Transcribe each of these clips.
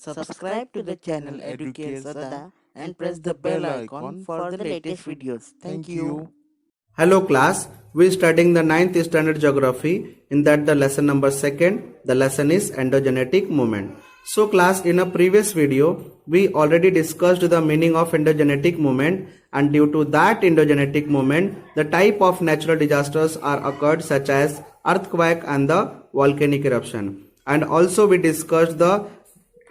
Subscribe to the channel Educate Sada and press the bell icon for the latest videos. Thank you. Hello class, we are studying the 9th standard geography. In that the lesson number 2nd, the lesson is endogenetic movement. So class, in a previous video, we already discussed the meaning of endogenetic movement, and due to that endogenetic movement, the type of natural disasters are occurred such as earthquake and the volcanic eruption. And also we discussed the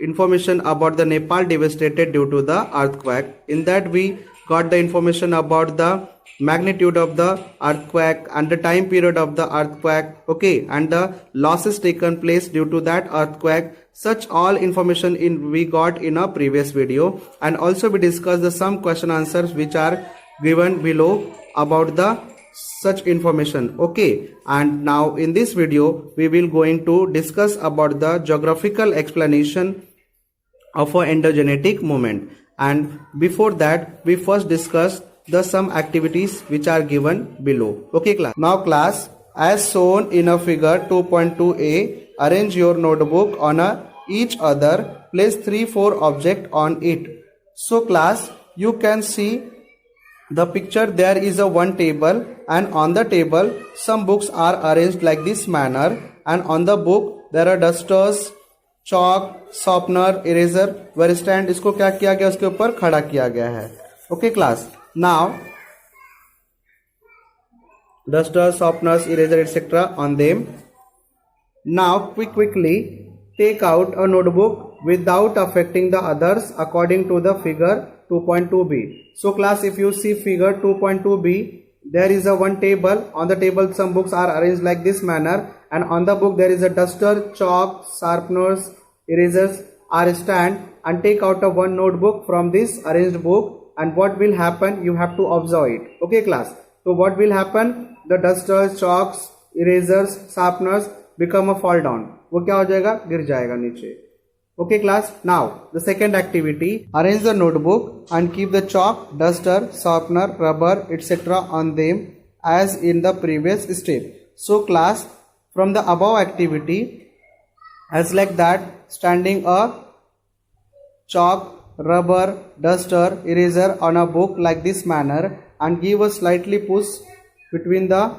information about the Nepal devastated due to the earthquake. In that we got the information about the magnitude of the earthquake and the time period of the earthquake, okay, and the losses taken place due to that earthquake. Such all information we got in a previous video, and also we discussed the some question answers which are given below about the such information, okay. And now in this video we will going to discuss about the geographical explanation of a endogenetic movement. And before that we first discuss the some activities which are given below, okay class. Now class, as shown in a figure 2.2a, arrange your notebook on each other, place 3-4 object on it. So class, you can see the picture. There is a one table, and on the table some books are arranged like this manner, and on the book there are dusters, chalk, sharpener, eraser, where stand इसको क्या किया गया, उसके ऊपर खड़ा किया गया है, okay class. Now dusters, sharpeners, eraser, etc. on them. Now quickly take out a notebook without affecting the others according to the figure 2.2b. So class, if you see figure 2.2b, there is a one table. On the table some books are arranged like this manner, and on the book there is a duster, chalk, sharpeners, erasers are stand, and take out a one notebook from this arranged book. And what will happen, you have to observe it, okay class. So what will happen, the dusters, chalks, erasers, sharpeners become a fall down. वो क्या हो जाएगा, गिर जाएगा नीचे, okay class. Now the second activity, arrange the notebook and keep the chalk, duster, sharpener, rubber, etc. on them as in the previous step. So class, from the above activity, as like that, standing a chalk, rubber, duster, eraser on a book like this manner, and give a slightly push between the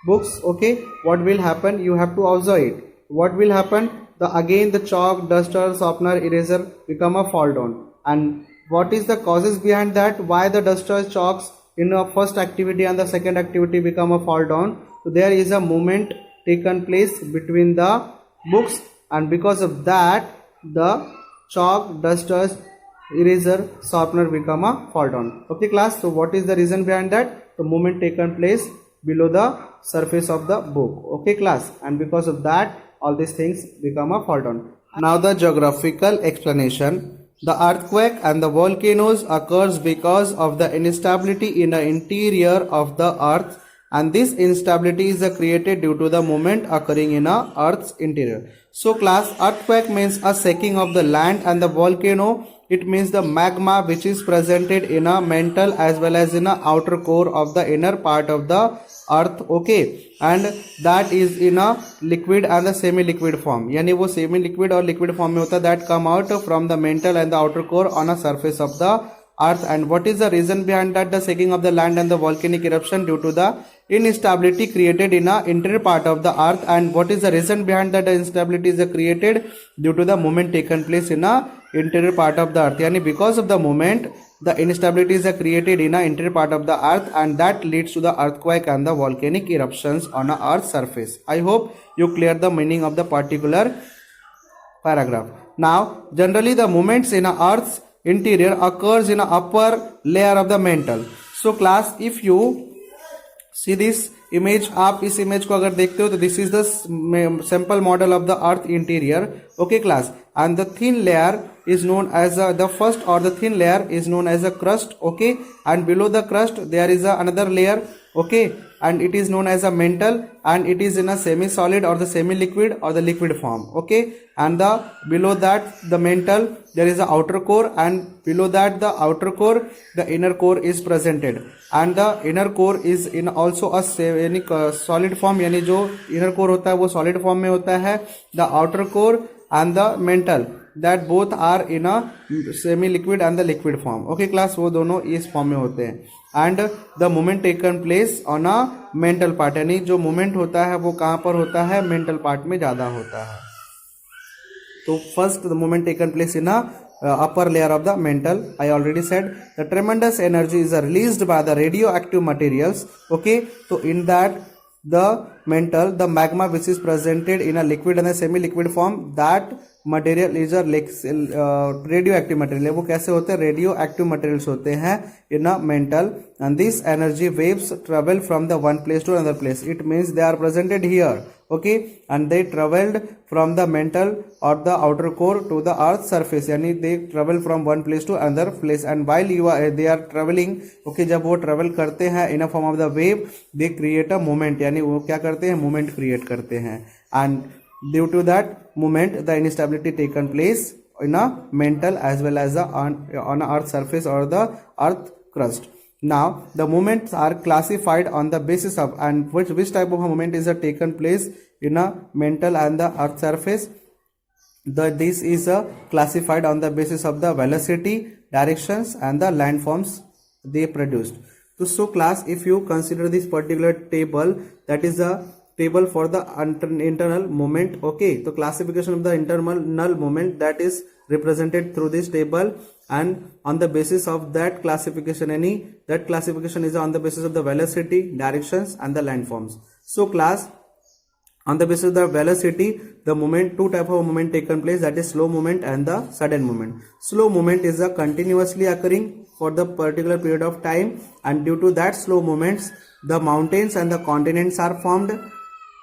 books, okay. What will happen, you have to observe it. What will happen, again the chalk, duster, sharpener, eraser become a fall down. And what is the causes behind that, why the dusters, chalks in the first activity and the second activity become a fall down? So there is a movement taken place between the books, and because of that the chalk, dusters, eraser, sharpener become a fall down, okay class. So what is the reason behind that, the movement taken place below the surface of the book, okay class, and because of that all these things become a fall down. Now the geographical explanation. The earthquake and the volcanoes occurs because of the instability in the interior of the earth, and this instability is created due to the movement occurring in a earth's interior. So class, earthquake means a shaking of the land, and the volcano, it means the magma which is presented in a mantle as well as in a outer core of the inner part of the earth, okay, and that is in a liquid and the semi liquid form. यानी वो semi liquid और liquid form में होता है, that come out from the mantle and the outer core on a surface of the earth. And what is the reason behind that, the shaking of the land and the volcanic eruption, due to the instability created in a interior part of the earth. And what is the reason behind that, the instability is created due to the movement taken place in a interior part of the earth. Yani because of the movement the instability is created in a interior part of the earth, and that leads to the earthquake and the volcanic eruptions on a earth's surface. I hope you clear the meaning of the particular paragraph. Now generally the movements in a earth's interior occurs in a upper layer of the mantle. So class, if you see this image, आप इस image को अगर देखते हो तो this is the sample model of the earth interior, okay class. And the thin layer is known as the first, or the thin layer is known as a crust, okay, and below the crust there is another layer okay, and it is known as a mantle, and it is in a semi solid or the semi liquid or the liquid form, okay. And the below that the mantle there is a outer core, and below that the outer core the inner core is presented, and the inner core is in also a यानी solid form, यानी जो inner core होता है वो solid form में होता है. The outer core and the mantle that both are in a semi liquid and the liquid form, okay class, वो दोनों इस फॉर्म में होते हैं. And the moment taken place on a mental part, यानी जो मोमेंट होता है वो कहाँ पर होता है, मेंटल पार्ट में ज्यादा होता है. तो first the moment taken place in a upper layer of the mantle. I already said the tremendous energy is released by the radioactive materials, okay. So in that the mantle, the magma which is presented in a liquid and a semi liquid form, that material is a radioactive material. वो कैसे होते हैं, radioactive materials होते हैं in a mantle, and these energy waves travel from the one place to another place. It means they are presented here, okay, and they traveled from the mantle or the outer core to the earth surface, यानी they travel from one place to another place. And while they are traveling, okay, जब वो travel करते हैं in a form of the wave, they create a moment, यानी वो क्या करते हैं, moment create करते हैं. And due to that moment the instability taken place in a mantle as well as on a earth surface or the earth crust. Now the moments are classified on the basis of, and which type of a moment is taken place in a mantle and the earth surface. This is classified on the basis of the velocity, directions and the landforms they produced. So class, if you consider this particular table, that is a table for the internal moment, okay. So classification of the internal moment, that is represented through this table, and on the basis of that classification, that classification is on the basis of the velocity, directions and the landforms. So class, on the basis of the velocity, the moment, two type of moment taken place, that is slow movement and the sudden movement. Slow movement is a continuously occurring for the particular period of time, and due to that slow movements the mountains and the continents are formed.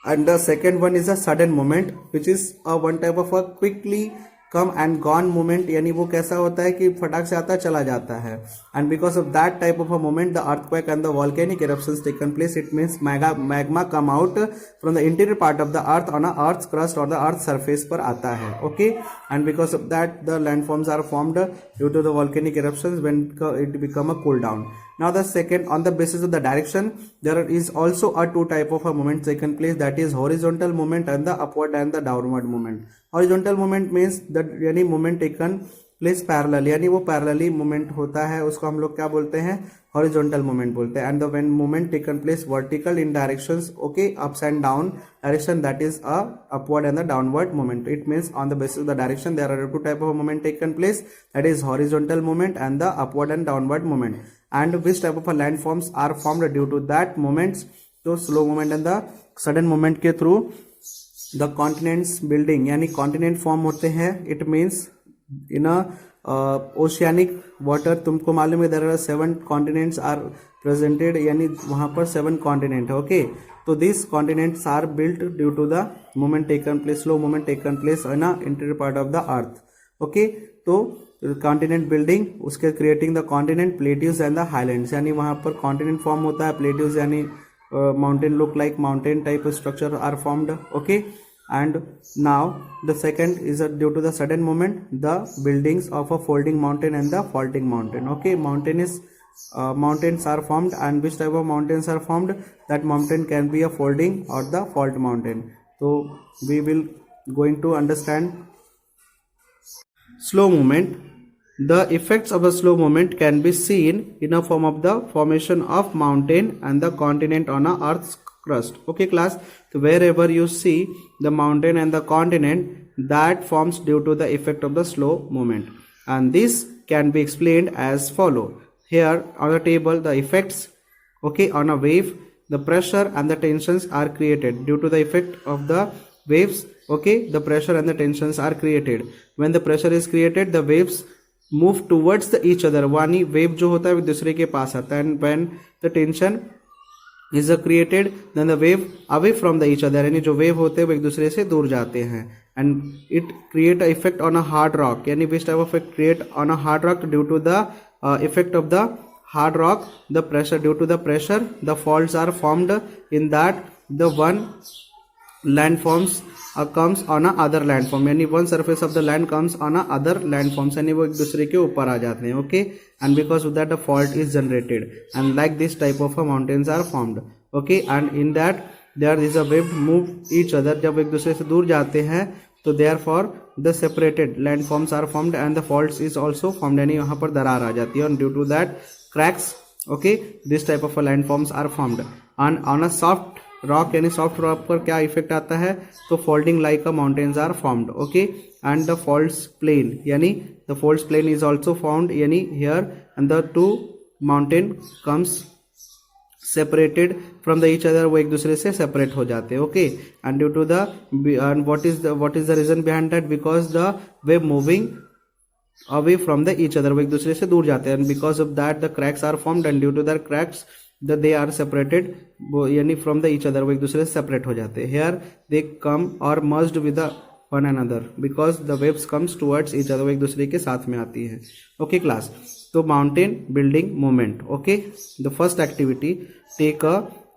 And the second one is a sudden movement, which is a one type of a quickly come and gone movement, यानी वो कैसा होता है कि फटाक से आता चला जाता है. And because of that type of a movement, the earthquake and the volcanic eruptions taken place. It means magma come out from the interior part of the earth on a earth's crust or the earth surface पर आता है, okay. And because of that the landforms are formed due to the volcanic eruptions when it become a cool down. Now the second, on the basis of the direction, there is also a two type of a movement taken place, that is horizontal movement and the upward and the downward movement. Horizontal movement means that यानी movement taken place parallel, यानी वो parallelly movement होता है, उसको हम लोग क्या बोलते हैं, horizontal movement बोलते हैं. And the when movement taken place vertical in directions, okay, ups and down direction, that is a upward and the downward movement. It means on the basis of the direction there are two type of movement taken place, that is horizontal movement and the upward and downward movement. And which type of a landforms are formed due to that moments, तो slow movement and the sudden movement के through the continents building, यानी continent form होते हैं. It means in a oceanic water, तुमको मालूम है there are 7 continents are presented, यानी वहाँ पर 7 continent है, okay. तो these continents are built due to the moment taken place, slow moment taken place in a interior part of the earth, okay. तो continent building, उसके creating the continent, plateaus and the highlands, यानी वहाँ पर continent form होता है, plateaus यानी mountain look like mountain type structure are formed, okay. And now the second is due to the sudden movement the buildings of a folding mountain and the faulting mountain, okay. Mountains are formed, and which type of mountains are formed, that mountain can be a folding or the fault mountain. So we will going to understand slow movement. The effects of a slow movement can be seen in a form of the formation of mountain and the continent on a earth's crust, okay class. So wherever you see the mountain and the continent, that forms due to the effect of the slow movement, and this can be explained as follow. Here on the table the effects, okay, on a wave, the pressure and the tensions are created due to the effect of the waves, okay. The pressure and the tensions are created. When the pressure is created, the waves move towards each other, वानी wave जो होता है वो दूसरे के पास आता है. And when the tension is created, then the wave away from the each other, यानी जो wave होते हैं वो एक दूसरे से दूर जाते हैं. And it create a effect on a hard rock, यानी which type of effect create on a hard rock, due to the effect of the hard rock, the pressure, due to the pressure, the faults are formed in that the one landforms comes on a other landform, यानी one surface of the land comes on a other landforms, यानी वो एक दूसरे के ऊपर आ जाते हैं. Okay, and because of that the fault is generated, and like this type of mountains are formed. Okay, and in that there is a wave move each other, जब एक दूसरे से दूर जाते हैं तो therefore the separated landforms are formed and the faults is also formed, यानी यहाँ पर दरार आ जाती है, and due to that cracks. Okay, this type of landforms are formed. And on a soft rock यानी सॉफ्ट रॉक पर क्या effect आता है, तो folding like a mountains are formed. Okay, and the faults plane, यानी the faults plane is also formed, यानी here and the two mountain comes separated from the each other, वो एक दूसरे से सेपरेट हो जाते हैं. Okay, and due to the and what is the reason behind that, because the wave moving away from the each other, वो एक दूसरे से दूर जाते हैं, and because of that the cracks are formed, and due to the cracks that they are separated, यानी from the each other, वो एक दूसरे से सेपरेट हो जाते हैं. Here they come or merged with the one another because the waves comes towards each other, वो एक दूसरे के साथ में आती है. Okay class, तो mountain building movement. Okay, the first activity, take a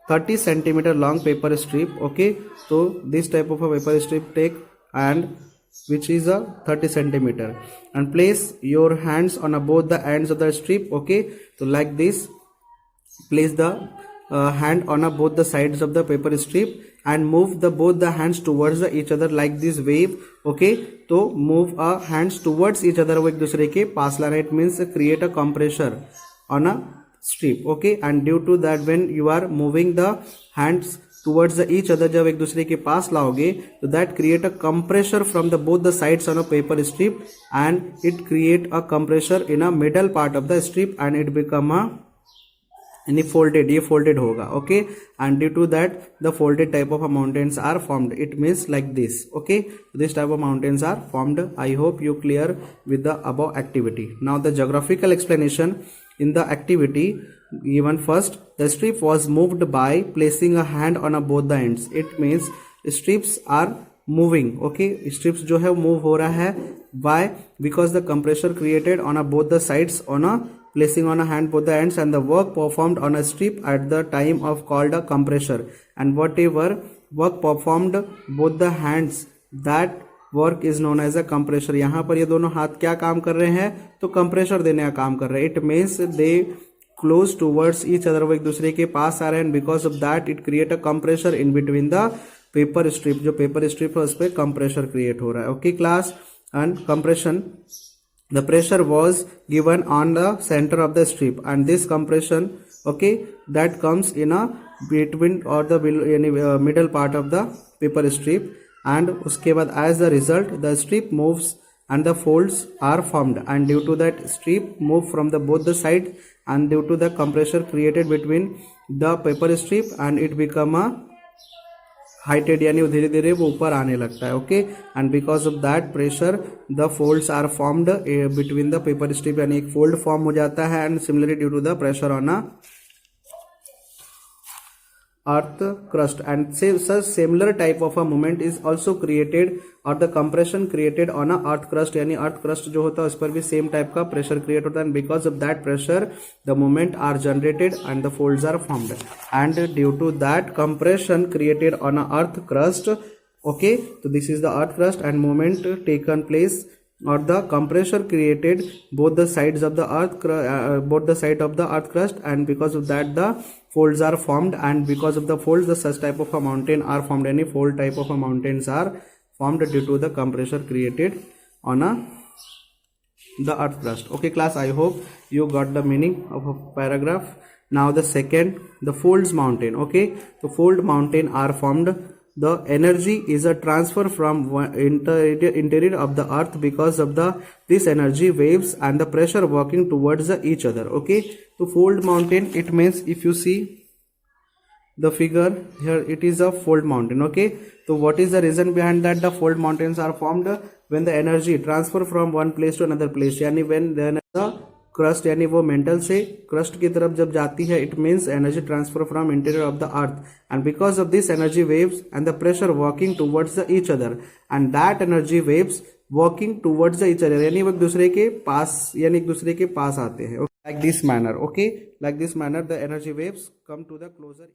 30 centimeter long paper strip. Okay, so this type of a paper strip take, and which is a 30 centimeter, and place your hands on both the ends of the strip. Okay, so like this, place the hand on both the sides of the paper strip and move both the hands towards each other like this wave. Okay, तो move hands towards each other, वो एक दूसरे के पास लाना, it means create a compressor on a strip. Okay, and due to that when you are moving the hands towards each other, जब एक दूसरे के पास लाओगे तो that create a compressor from the both the sides on a paper strip, and it create a compressor in a middle part of the strip, and it become a यानी folded, ये folded होगा. Okay, and due to that the folded type of mountains are formed. It means like this. Okay, this type of mountains are formed. I hope you clear with the above activity. Now the geographical explanation in the activity given. First, the strip was moved by placing a hand on both the ends. It means strips are moving. Okay, strips जो है move हो रहा है. Why? Because the compressor created on both the sides on a placing on a hand both the ends, and the work performed on a strip at the time of called a compressor, and whatever work performed both the hands, that work is known as a compressor. यहाँ पर ये दोनों हाथ क्या काम कर रहे हैं, तो कंप्रेशर देने का काम कर रहे हैं. It means they close towards each other, वो एक दूसरे के पास आ रहे हैं, and because of that it create a compressor in between the paper strip. जो पेपर स्ट्रिप है उस पर कंप्रेशर क्रिएट हो रहा है. Okay class, and compression, the pressure was given on the center of the strip, and this compression, okay, that comes in a between or the middle part of the paper strip, and uske baad as the result the strip moves and the folds are formed, and due to that strip move from the both the sides, and due to the compressor created between the paper strip, and it become a heighted, यानी धीरे धीरे वो ऊपर आने लगता है. Okay, and because of that pressure the folds are formed between the paper strip, यानी एक फोल्ड फॉर्म हो जाता है, and similarly due to the pressure on a earth crust, and such similar type of a movement is also created, or the compression created on a earth crust, यानी earth crust जो होता है उस पर भी सेम टाइप का pressure create होता है, and because of that pressure the movement are generated and the folds are formed, and due to that compression created on a earth crust. Okay, so this is the earth crust, and movement taken place, or the compressor created both the sides of the both the side of the earth crust, and because of that the folds are formed, and because of the folds the such type of a mountain are formed. Any fold type of a mountains are formed due to the compressor created on the earth crust. Okay class, I hope you got the meaning of a paragraph. Now the second, the folds mountain. Okay, the fold mountain are formed. The energy is a transfer from interior of the earth because of this energy waves and the pressure working towards each other. Okay, so fold mountain, it means if you see the figure here, it is a fold mountain. Okay, so what is the reason behind that the fold mountains are formed? When the energy transfer from one place to another place, यानी when the crust, यानी वो mental से crust की तरफ जब जाती है, it means energy transfer from interior of the earth, and because of this energy waves and the pressure working towards each other, and that energy waves working towards each other, यानी वो एक दूसरे के पास, यानी एक दूसरे के पास आते हैं. like this manner. Okay, like this manner the energy waves come to the closer.